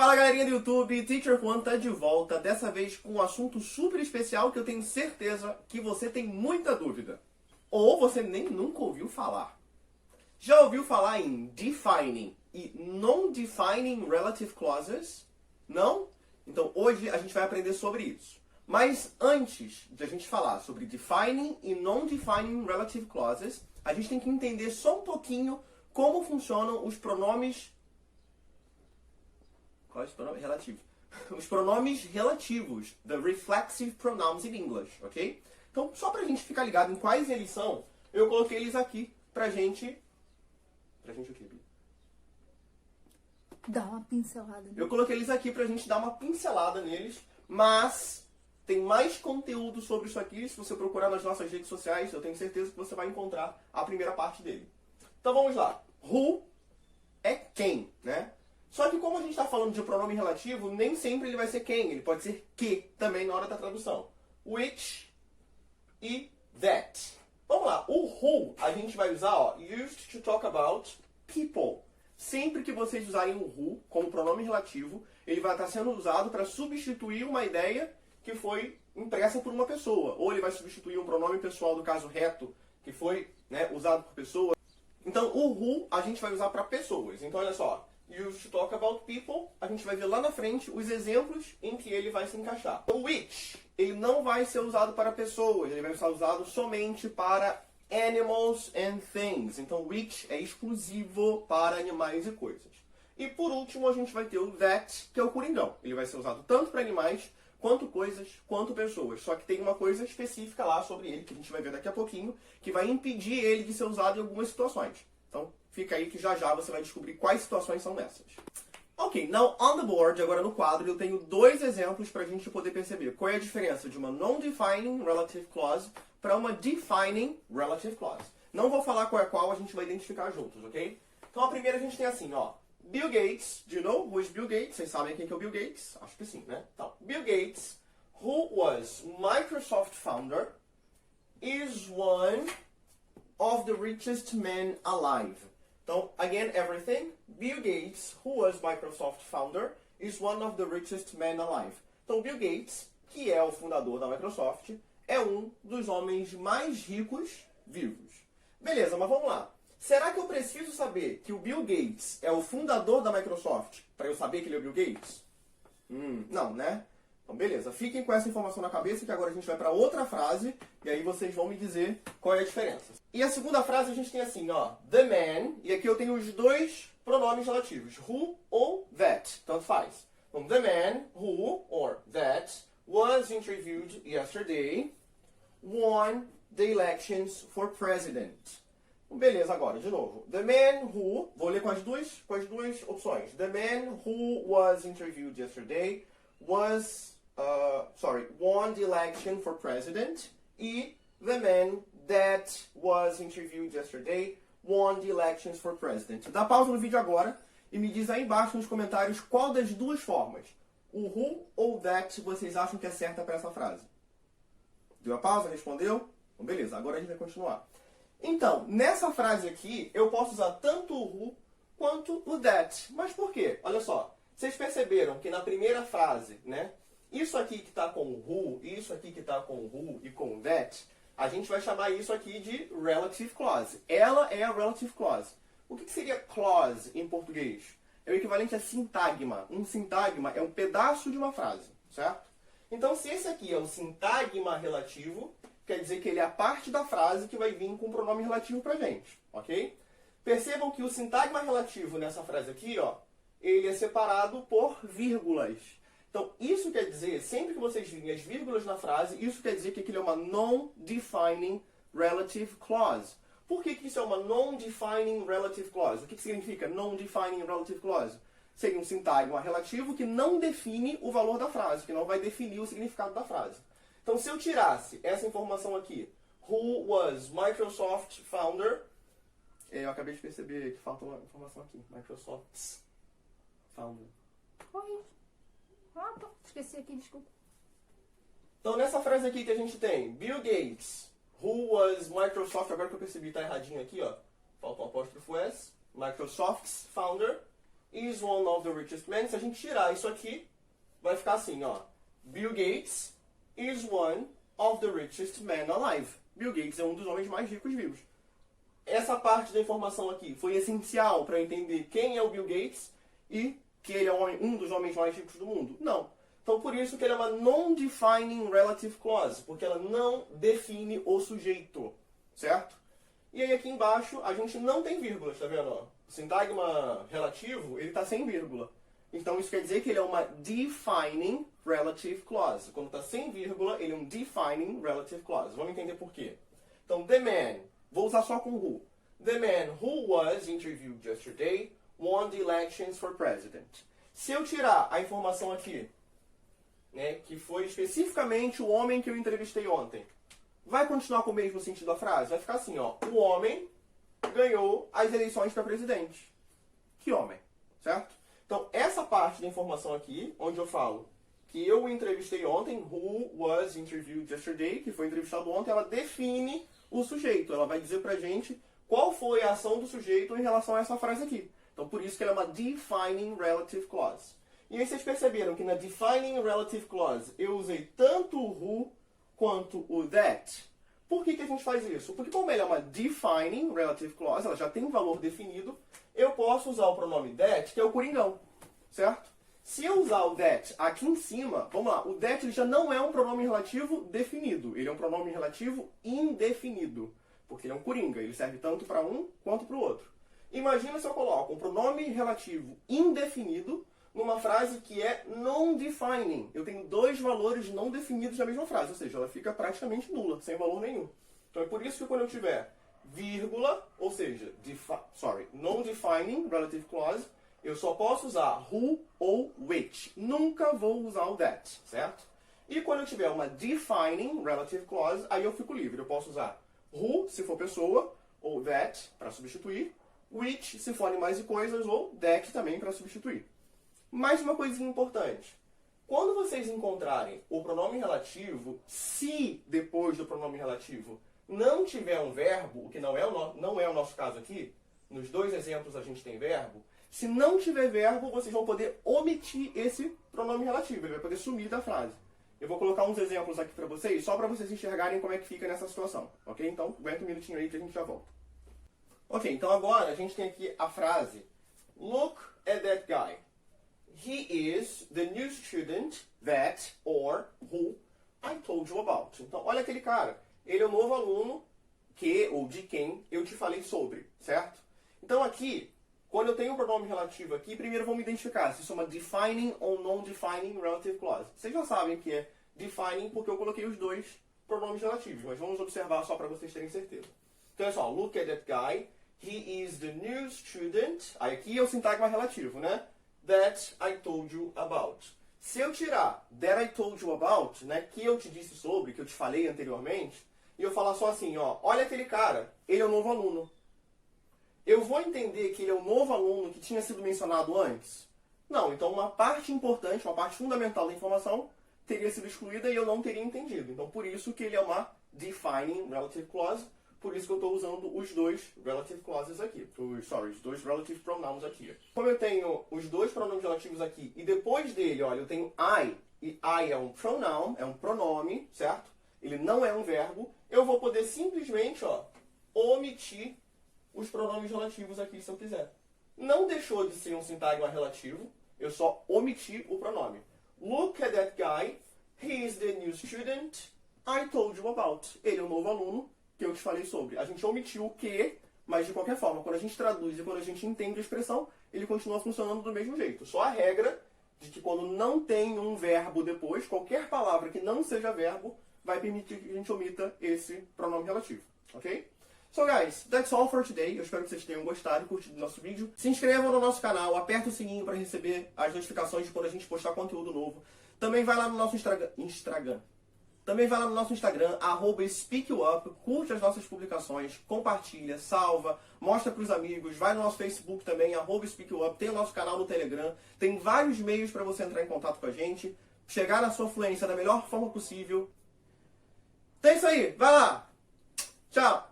Fala galerinha do YouTube, Teacher Juan tá de volta, dessa vez com um assunto super especial que eu tenho certeza que você tem muita dúvida. Ou você nem nunca ouviu falar. Já ouviu falar em defining e non-defining relative clauses? Não? Então hoje a gente vai aprender sobre isso. Mas antes de a gente falar sobre defining e non-defining relative clauses, a gente tem que entender só um pouquinho como funcionam os pronomes... Quais pronomes relativos? Os pronomes relativos, the reflexive pronouns in English, ok? Então, só pra gente ficar ligado em quais eles são, eu coloquei eles aqui pra gente... Pra gente o quê, Bia? Dá uma pincelada neles. Eu coloquei eles aqui pra gente dar uma pincelada neles, mas tem mais conteúdo sobre isso aqui. Se você procurar nas nossas redes sociais, eu tenho certeza que você vai encontrar a primeira parte dele. Então vamos lá. Who é quem, né? Só que como a gente está falando de pronome relativo, nem sempre ele vai ser quem. Ele pode ser que também na hora da tradução. Which e that. Vamos lá. O who a gente vai usar, ó, used to talk about people. Sempre que vocês usarem o who como pronome relativo, ele vai estar sendo usado para substituir uma ideia que foi impressa por uma pessoa. Ou ele vai substituir um pronome pessoal do caso reto, que foi, né, usado por pessoa. Então, o who a gente vai usar para pessoas. Então, olha só. Used to talk about people, a gente vai ver lá na frente os exemplos em que ele vai se encaixar. O which, ele não vai ser usado para pessoas, ele vai ser usado somente para animals and things. Então, which é exclusivo para animais e coisas. E por último, a gente vai ter o that, que é o coringão. Ele vai ser usado tanto para animais, quanto coisas, quanto pessoas. Só que tem uma coisa específica lá sobre ele, que a gente vai ver daqui a pouquinho, que vai impedir ele de ser usado em algumas situações. Então, fica aí que já já você vai descobrir quais situações são essas. Ok, now on the board, agora no quadro, eu tenho dois exemplos para a gente poder perceber qual é a diferença de uma non-defining relative clause para uma defining relative clause. Não vou falar qual é qual, a gente vai identificar juntos, ok? Então a primeira a gente tem assim, ó. Bill Gates, do you know who is Bill Gates? Vocês sabem quem que é o Bill Gates? Acho que sim, né? Então, Bill Gates, who was Microsoft founder, is one of the richest men alive. Então, again, everything. Bill Gates, who was Microsoft founder, is one of the richest men alive. Então, Bill Gates, que é o fundador da Microsoft, é um dos homens mais ricos vivos. Beleza, mas vamos lá. Será que eu preciso saber que o Bill Gates é o fundador da Microsoft para eu saber que ele é o Bill Gates? Não, né? Então, beleza. Fiquem com essa informação na cabeça que agora a gente vai para outra frase e aí vocês vão me dizer qual é a diferença. E a segunda frase a gente tem assim, ó. The man, e aqui eu tenho os dois pronomes relativos. Who ou that. Tanto faz. Então, the man who, or that, was interviewed yesterday, won the elections for president. Beleza, agora, de novo. The man who, vou ler com as duas opções. The man who was interviewed yesterday won the election for president. E the man that was interviewed yesterday won the elections for president. Dá pausa no vídeo agora e me diz aí embaixo nos comentários qual das duas formas, o who ou that, vocês acham que é certa para essa frase. Deu a pausa? Respondeu? Então, beleza, agora a gente vai continuar. Então, nessa frase aqui, eu posso usar tanto o who quanto o that. Mas por quê? Olha só, vocês perceberam que na primeira frase, né? Isso aqui que está com o who, isso aqui que está com o who e com o that, a gente vai chamar isso aqui de relative clause. Ela é a relative clause. O que seria clause em português? É o equivalente a sintagma. Um sintagma é um pedaço de uma frase, certo? Então, se esse aqui é um sintagma relativo, quer dizer que ele é a parte da frase que vai vir com o pronome relativo pra gente, ok? Percebam que o sintagma relativo nessa frase aqui, ó, ele é separado por vírgulas. Então, isso quer dizer, sempre que vocês virem as vírgulas na frase, isso quer dizer que aquilo é uma non-defining relative clause. Por que isso é uma non-defining relative clause? O que significa non-defining relative clause? Seria um sintagma relativo que não define o valor da frase, que não vai definir o significado da frase. Então, se eu tirasse essa informação aqui, who was Microsoft founder, eu acabei de perceber que falta uma informação aqui, Microsoft's founder. Oi. Ah, tá. Esqueci aqui, desculpa. Então, nessa frase aqui que a gente tem, Bill Gates, who was Microsoft, agora que eu percebi, tá erradinho aqui, ó, falta um apóstrofo S, Microsoft's founder, is one of the richest men. Se a gente tirar isso aqui, vai ficar assim, ó. Bill Gates is one of the richest men alive. Bill Gates é um dos homens mais ricos vivos. Essa parte da informação aqui foi essencial para eu entender quem é o Bill Gates e que ele é um dos homens mais ricos do mundo? Não. Então, por isso que ele é uma non-defining relative clause, porque ela não define o sujeito, certo? E aí aqui embaixo a gente não tem vírgulas, tá vendo? O sintagma relativo, ele está sem vírgula. Então isso quer dizer que ele é uma defining relative clause. Quando está sem vírgula, ele é um defining relative clause. Vamos entender por quê. Então, the man, vou usar só com who. The man who was interviewed yesterday won the elections for president. Se eu tirar a informação aqui, né, que foi especificamente o homem que eu entrevistei ontem, vai continuar com o mesmo sentido da frase? Vai ficar assim, ó. O homem ganhou as eleições para presidente. Que homem, certo? Então, essa parte da informação aqui, onde eu falo que eu entrevistei ontem, who was interviewed yesterday, que foi entrevistado ontem, ela define o sujeito. Ela vai dizer pra gente qual foi a ação do sujeito em relação a essa frase aqui. Então, por isso que ela é uma defining relative clause. E aí vocês perceberam que na defining relative clause eu usei tanto o who quanto o that. Por que a gente faz isso? Porque como ela é uma defining relative clause, ela já tem um valor definido, eu posso usar o pronome that, que é o coringão, certo? Se eu usar o that aqui em cima, vamos lá, o that ele já não é um pronome relativo definido, ele é um pronome relativo indefinido, porque ele é um coringa, ele serve tanto para um quanto para o outro. Imagina se eu coloco um pronome relativo indefinido numa frase que é non-defining. Eu tenho dois valores não definidos na mesma frase, ou seja, ela fica praticamente nula, sem valor nenhum. Então é por isso que quando eu tiver vírgula, ou seja, non-defining relative clause, eu só posso usar who ou which. Nunca vou usar o that, certo? E quando eu tiver uma defining relative clause, aí eu fico livre. Eu posso usar who, se for pessoa, ou that, para substituir, which, se for animais e coisas, ou that também para substituir. Mais uma coisinha importante. Quando vocês encontrarem o pronome relativo, se depois do pronome relativo não tiver um verbo, o que não é o nosso caso aqui, nos dois exemplos a gente tem verbo, se não tiver verbo, vocês vão poder omitir esse pronome relativo, ele vai poder sumir da frase. Eu vou colocar uns exemplos aqui para vocês, só para vocês enxergarem como é que fica nessa situação, ok? Então, aguenta um minutinho aí que a gente já volta. Ok, então agora a gente tem aqui a frase Look at that guy. He is the new student that, or who, I told you about. Então, olha aquele cara. Ele é o novo aluno que, ou de quem, eu te falei sobre, certo? Então aqui, quando eu tenho um pronome relativo aqui, primeiro vamos identificar se isso é uma defining ou non-defining relative clause. Vocês já sabem que é defining porque eu coloquei os dois pronomes relativos, mas vamos observar só para vocês terem certeza. Então é só, look at that guy. He is the new student. Aí aqui é o sintagma relativo, né? That I told you about. Se eu tirar that I told you about, né, que eu te disse sobre, que eu te falei anteriormente, e eu falar só assim, ó, olha aquele cara, ele é o novo aluno. Eu vou entender que ele é o novo aluno que tinha sido mencionado antes? Não, então uma parte importante, uma parte fundamental da informação teria sido excluída e eu não teria entendido. Então por isso que ele é uma defining relative clause, por isso que eu estou usando os dois relative clauses aqui. Os dois relative pronouns aqui. Como eu tenho os dois pronomes relativos aqui, e depois dele, olha, eu tenho I, e I é um pronoun, é um pronome, certo? Ele não é um verbo. Eu vou poder simplesmente, ó, omitir os pronomes relativos aqui se eu quiser. Não deixou de ser um sintagma relativo, eu só omiti o pronome. Look at that guy, he is the new student I told you about. Ele é o novo aluno que eu te falei sobre. A gente omitiu o que, mas de qualquer forma, quando a gente traduz e quando a gente entende a expressão, ele continua funcionando do mesmo jeito. Só a regra de que quando não tem um verbo depois, qualquer palavra que não seja verbo, vai permitir que a gente omita esse pronome relativo, ok? So guys, that's all for today. Eu espero que vocês tenham gostado e curtido o nosso vídeo. Se inscrevam no nosso canal, aperta o sininho para receber as notificações de quando a gente postar conteúdo novo. Também vai lá no nosso Instagram. Também vai lá no nosso Instagram, @speakyouup, curte as nossas publicações, compartilha, salva, mostra para os amigos, vai no nosso Facebook também, @speakyouup, tem o nosso canal no Telegram, tem vários meios para você entrar em contato com a gente, chegar na sua fluência da melhor forma possível. Então é isso aí, vai lá! Tchau!